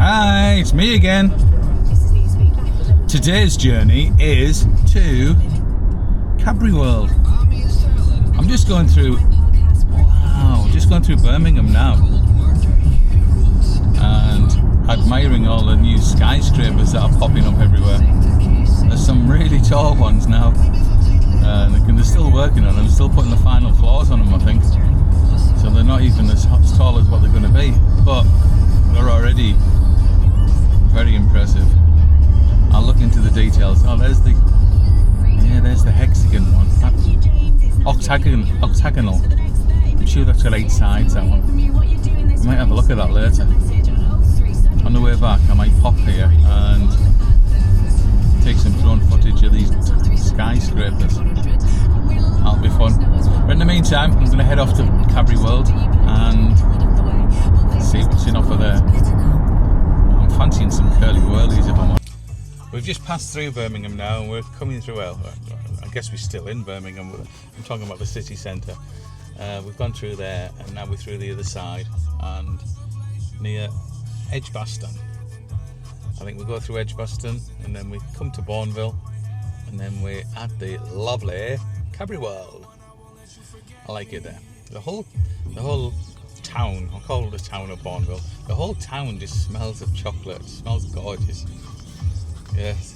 Hi, it's me again. Today's journey is to Cadbury World. I'm just going through, Birmingham now and admiring all the new skyscrapers that are popping up everywhere. There's some really tall ones now, and they're still working on them, still putting the final floors on them, I think. So they're not even as tall as what they're going to be, but they're already very impressive. I'll look into the details. Oh, there's the hexagon one. Octagonal. I'm sure that's got 8 sides, that one. I might have a look at that later. On the way back, I might pop here and take some drone footage of these skyscrapers. That'll be fun. But in the meantime, I'm going to head off to Cadbury World and see what's in offer there. I'm fancying some curly whirlies if I'm on. We've just passed through Birmingham now and we're coming through, I guess we're still in Birmingham. I'm talking about the city centre. We've gone through there and now we're through the other side and near Edgbaston. I think we'll go through Edgbaston and then we come to Bourneville and then we're at the lovely Cadbury World. I like it there. The whole town, I'll call it the town of Bourneville. The whole town just smells of chocolate. It smells gorgeous. Yes,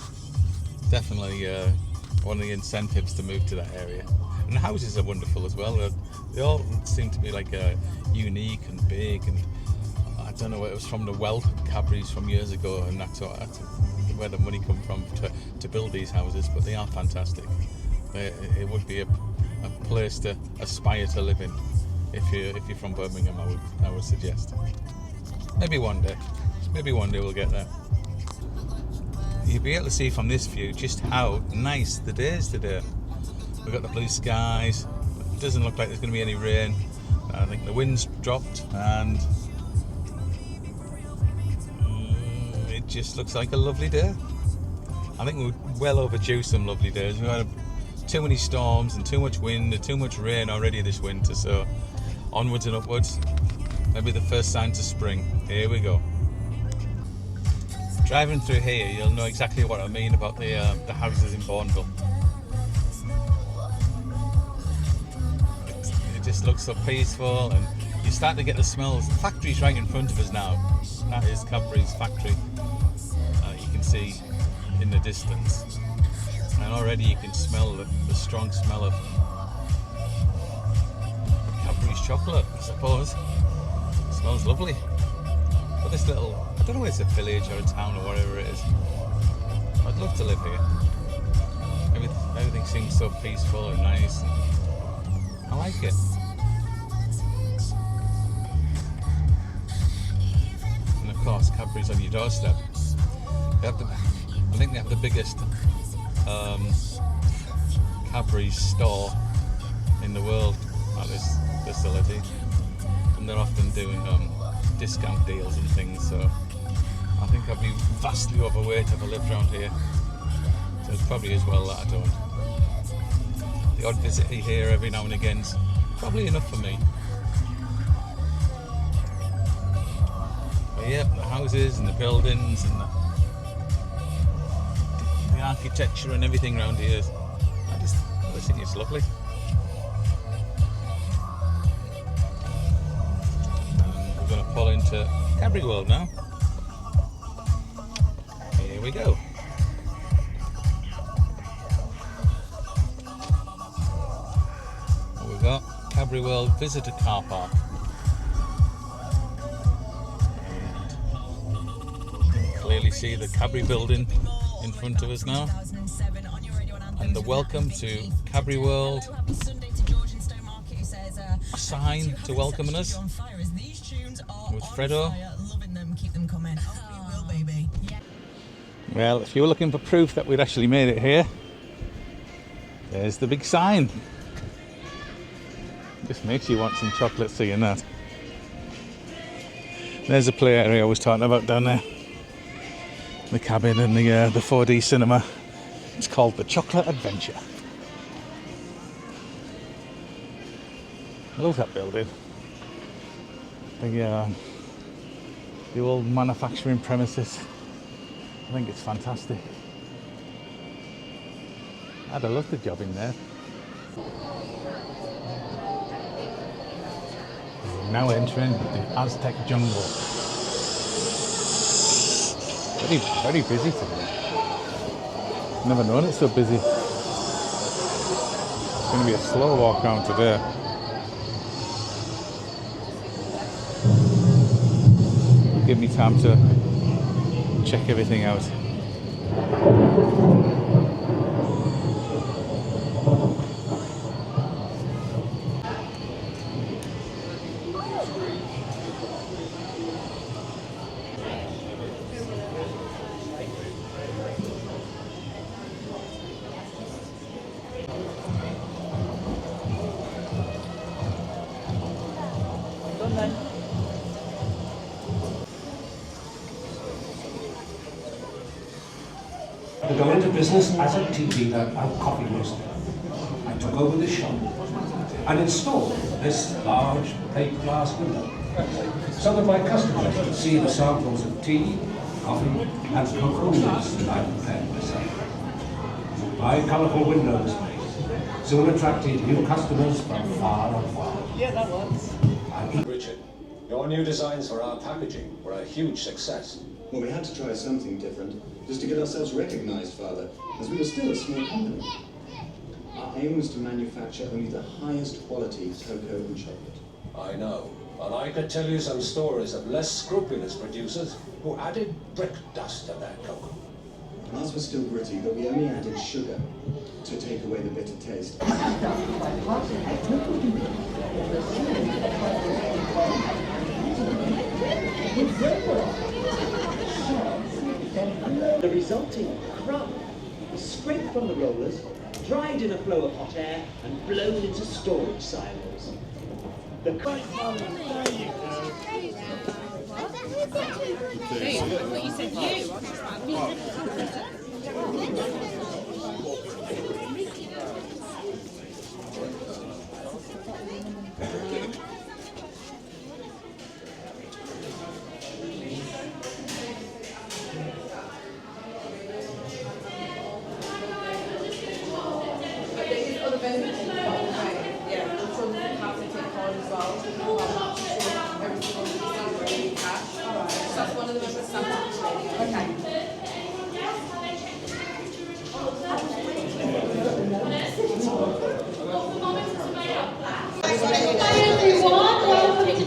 definitely one of the incentives to move to that area. And the houses are wonderful as well. They all seem to be like unique and big, and I don't know, it was from the wealth of Cadbury's from years ago, and that's where the money come from to build these houses. But they are fantastic. It would be a place to aspire to live in if you're from Birmingham. I would suggest. Maybe one day we'll get there. You'll be able to see from this view just how nice the day is today. We've got the blue skies. It doesn't look like there's going to be any rain. I think the wind's dropped and it just looks like a lovely day. I think we're well overdue some lovely days. We've had too many storms and too much wind and too much rain already this winter, so onwards and upwards. Maybe the first signs of spring. Here we go. Driving through here, you'll know exactly what I mean about the houses in Bourneville. It just looks so peaceful, and you start to get the smells. The factory's right in front of us now. That is Cadbury's factory. You can see in the distance, and already you can smell the strong smell of Cadbury's chocolate, I suppose. It smells lovely. But this little, I don't know whether it's a village or a town or whatever it is. I'd love to live here. Everything seems so peaceful and nice. I like it. And of course, Cadbury's on your doorstep. I think they have the biggest Cadbury store in the world at this facility, and they're often doing discount deals and things, so I think I'd be vastly overweight if I lived around here, so it's probably as well that I don't. The odd visit here every now and again is probably enough for me. But yeah, the houses and the buildings and the architecture and everything around here, I think it's lovely. We're going to pull into Cadbury World now. Here we go. We've got Cadbury World Visitor Car Park. And you can clearly see the Cadbury building in front of us now. And the welcome to Cadbury World sign to welcoming us with Fredo. Well, if you were looking for proof that we'd actually made it here, there's the big sign. Just makes you want some chocolate seeing that. There's a play area I was talking about down there. The cabin and the 4D cinema. It's called the Chocolate Adventure. I love that building. the old manufacturing premises. I think it's fantastic. I'd have loved the job in there. We're now entering the Aztec jungle. Very busy today. Never known it's so busy. It's going to be a slow walk around today. Give me time to check everything out. I got into business as a tea dealer and coffee roaster. I took over the shop and installed this large plate glass window so that my customers could see the samples of tea, coffee and cocoa nibs that I prepared myself. My colourful windows soon attracted new customers from far and far. Yeah, that works. Richard, your new designs for our packaging were a huge success. Well, we had to try something different, just to get ourselves recognised, Father, as we were still a small company. Our aim was to manufacture only the highest quality cocoa and chocolate. I know, and I could tell you some stories of less scrupulous producers who added brick dust to their cocoa. Ours was still gritty, but we only added sugar to take away the bitter taste. The resulting crumb is scraped from the rollers, dried in a flow of hot air, and blown into storage silos. The There you go. Hey, I thought you said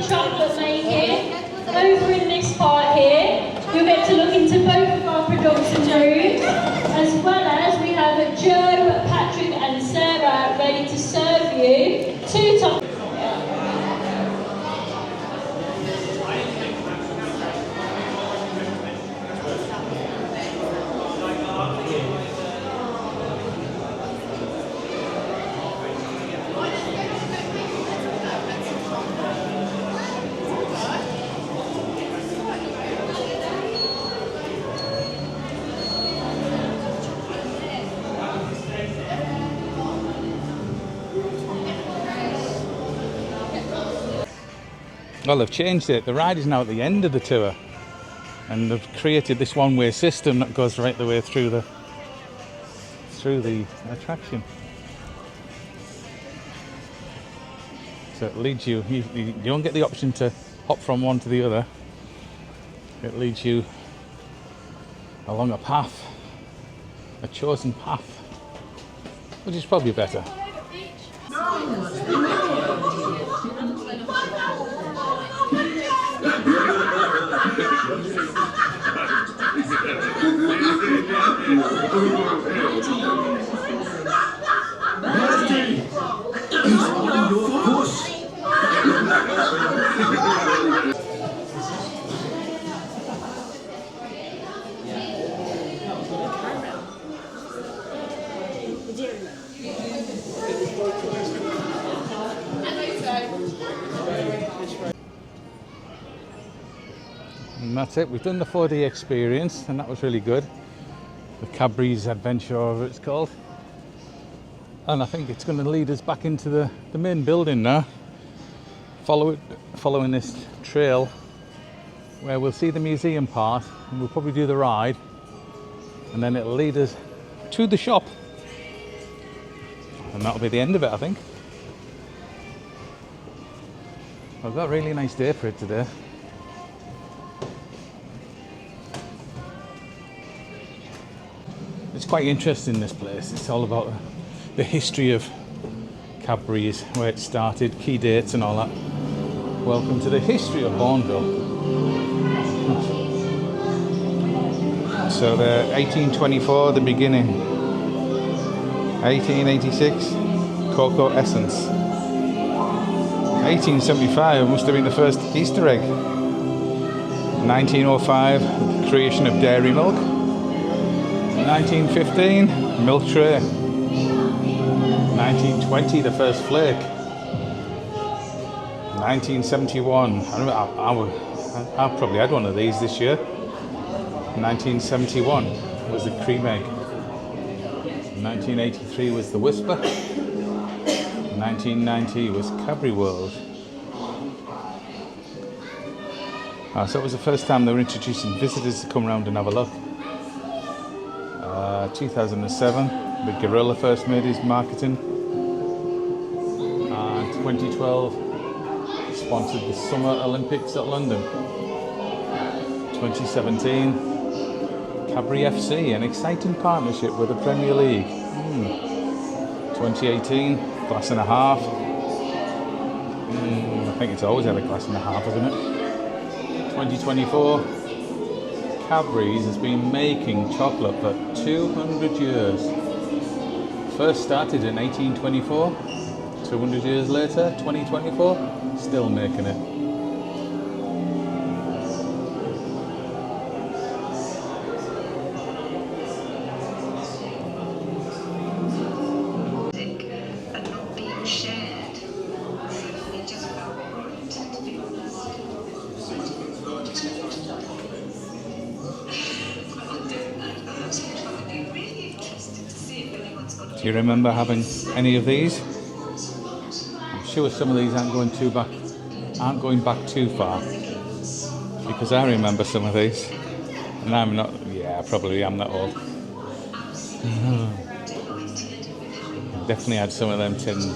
chocolate making. Over in this part here, you'll get to look into both of our production rooms, as well as we have Joe, Patrick and Sarah ready to serve you 2 top. Well, they've changed it. The ride is now at the end of the tour, and they've created this one-way system that goes right the way through the attraction. So it leads you don't get the option to hop from one to the other. It leads you along a path, a chosen path, which is probably better. And that's it. We've done the 4D experience, and that was really good. The Cadbury's Adventure, or whatever it's called. And I think it's going to lead us back into the main building now. Following this trail where we'll see the museum part, and we'll probably do the ride, and then it'll lead us to the shop, and that'll be the end of it, I think. I've got a really nice day for it today. It's quite interesting, this place. It's all about the history of Cadbury's, where it started, key dates and all that. Welcome to the history of Bourneville. So the 1824, the beginning. 1886, cocoa essence. 1875 must have been the first Easter egg. 1905, creation of dairy milk. 1915, milk tray. 1920, the first flake. 1971, I remember I probably had one of these this year. 1971 was the cream egg. 1983 was the Whisper. 1990 was Cadbury World. So it was the first time they were introducing visitors to come around and have a look. 2007, the Gorilla first made his marketing. 2012, sponsored the Summer Olympics at London. 2017, Cadbury FC, an exciting partnership with the Premier League. 2018, glass and a half. I think it's always had a glass and a half, isn't it? 2024, Cadbury's has been making chocolate for 200 years. First started in 1824, 200 years later, 2024, still making it. And not being shared. It just felt right to be honest. Do you remember having any of these? I'm sure some of these aren't going back too far, because I remember some of these, and I'm not. Yeah, probably I'm not old. Definitely had some of them tins.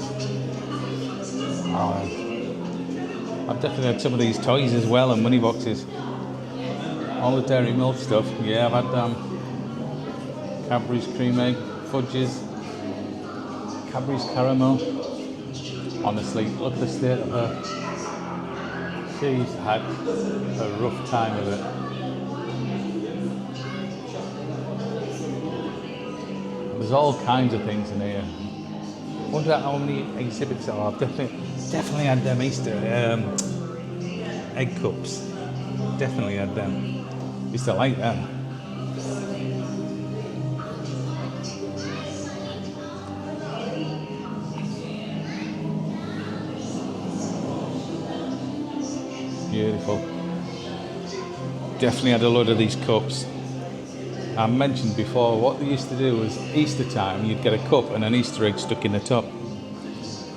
I've definitely had some of these toys as well, and money boxes. All the dairy milk stuff. Yeah, I've had Cadbury's cream egg, fudges, Cadbury's caramel. Honestly, look at the state of her. She's had a rough time of it. There's all kinds of things in here. Wonder how many exhibits there are. I've definitely had them Easter egg cups. Definitely had them. Used to like them. Beautiful. Definitely had a load of these cups. I mentioned before, what they used to do was Easter time, you'd get a cup and an Easter egg stuck in the top.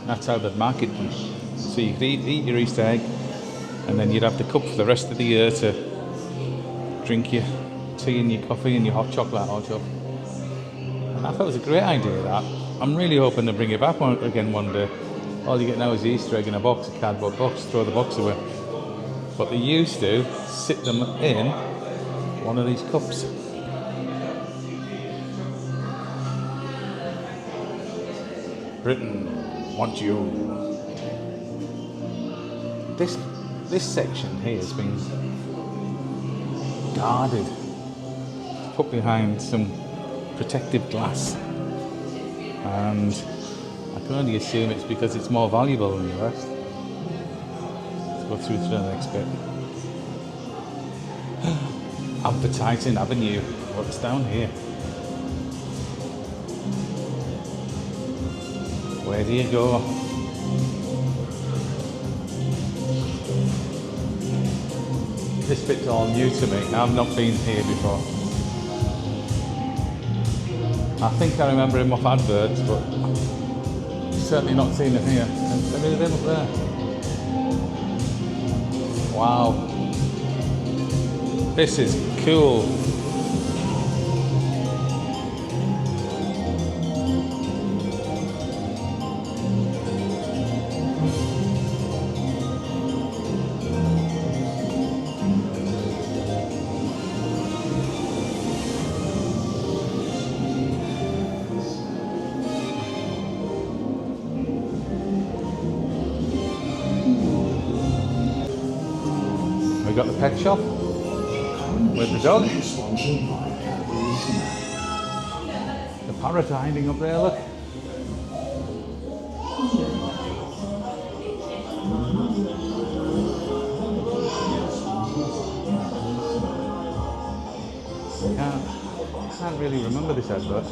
That's how they'd market them. So you could eat your Easter egg, and then you'd have the cup for the rest of the year to drink your tea and your coffee and your hot chocolate out of. And I thought it was a great idea, that. I'm really hoping to bring it back again one day. All you get now is the Easter egg in a box, a cardboard box, throw the box away. But they used to sit them in one of these cups. Britain wants you. This section here has been guarded, put behind some protective glass, and I can only assume it's because it's more valuable than the rest. Let's go through to the next bit. Advertising Avenue. What's down here? Where do you go? This bit's all new to me. I've not been here before. I think I remember him off adverts, but certainly not seen him here. And there is him up there. Wow. This is cool. We got the pet shop with the dog. The parrot hiding up there, look. Can't really remember this advert.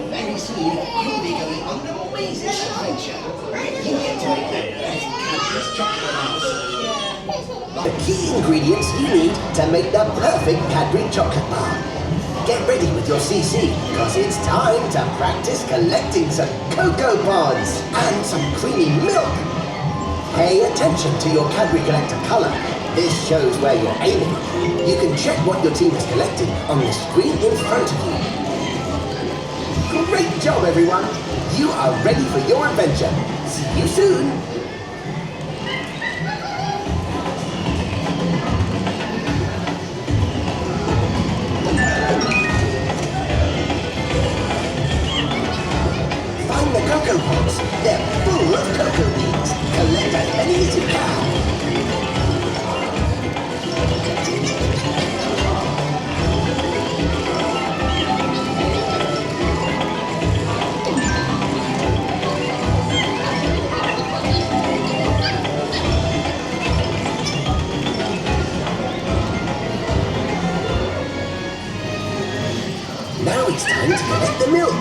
Very soon, you'll be going on an amazing adventure. You get to make the best Cadbury's chocolate house. The key ingredients you need to make the perfect Cadbury chocolate bar. Get ready with your CC, because it's time to practice collecting some cocoa pods and some creamy milk. Pay attention to your Cadbury collector colour. This shows where you're aiming. You can check what your team has collected on the screen in front of you. Great job, everyone! You are ready for your adventure. See you soon! Find the cocoa pods. They're full of cocoa beans. Collect as many as you can. Now it's time to collect the milk.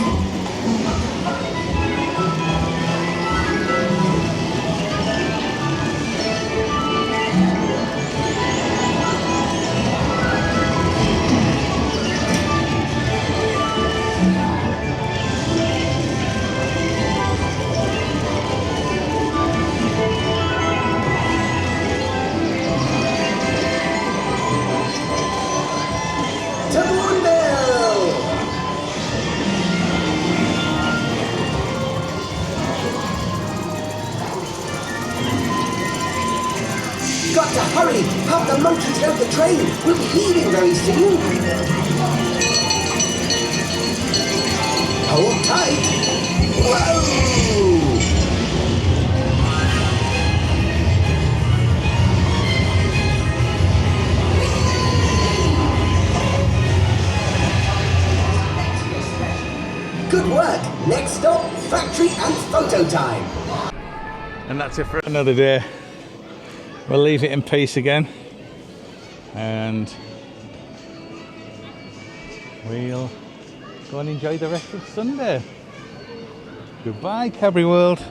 To Bourneville! Got to hurry! Help the monkeys load the train! We'll be leaving very soon! Hold tight! Whoa! Good work! Next stop, factory and photo time! And that's it for another day. We'll leave it in peace again, and we'll go and enjoy the rest of Sunday. Goodbye, Cadbury World.